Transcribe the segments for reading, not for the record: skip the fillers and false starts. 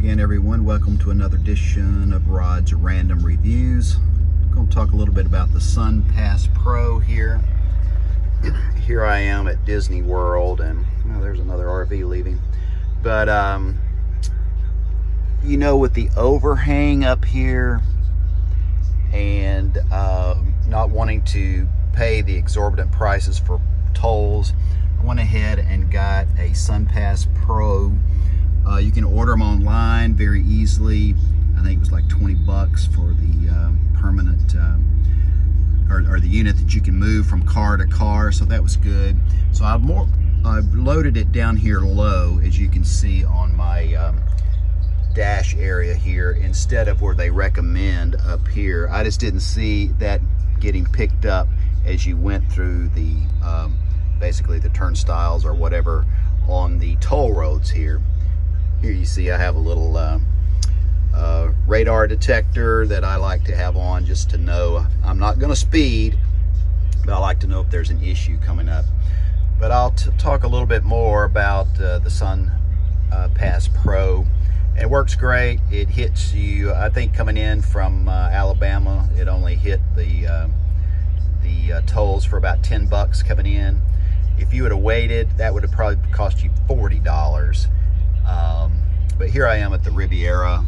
again, everyone. Welcome to another edition of Rod's Random Reviews. I'm going to talk a little bit about the SunPass PRO here. Here I am at Disney World, and there's another RV leaving. But, you know, with the overhang up here and not wanting to pay the exorbitant prices for tolls, I went ahead and got a SunPass PRO. You can order them online very easily. I think it was like 20 bucks for the permanent or the unit that you can move from car to car, so that was good. So I've loaded it down here low, as you can see on my dash area here, instead of where they recommend up here. I just didn't see that getting picked up as you went through the basically the turnstiles or whatever on the toll roads here. Here you see I have a little radar detector that I like to have on, just to know I'm not going to speed, but I like to know if there's an issue coming up. But I'll talk a little bit more about the SunPass PRO. It works great. It hits you, I think coming in from Alabama, it only hit the tolls for about 10 bucks coming in. If you would have waited, that would have probably cost you $40. But here I am at the Riviera,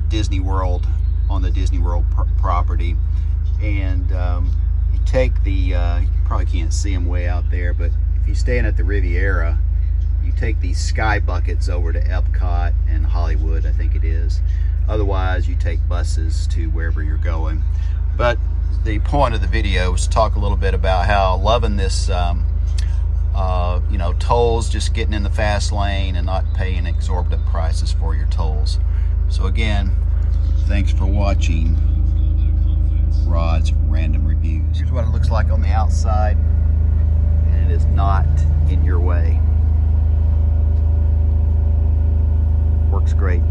Disney World, on the Disney World property, and you take the, you probably can't see them way out there, but if you're staying at the Riviera, you take these sky buckets over to Epcot and Hollywood, I think it is. Otherwise, you take buses to wherever you're going. But the point of the video is to talk a little bit about how loving this you know, tolls, just getting in the fast lane and not paying exorbitant prices for your tolls. So again, thanks for watching Rod's Random Reviews. Here's what it looks like on the outside, and it is not in your way. Works great.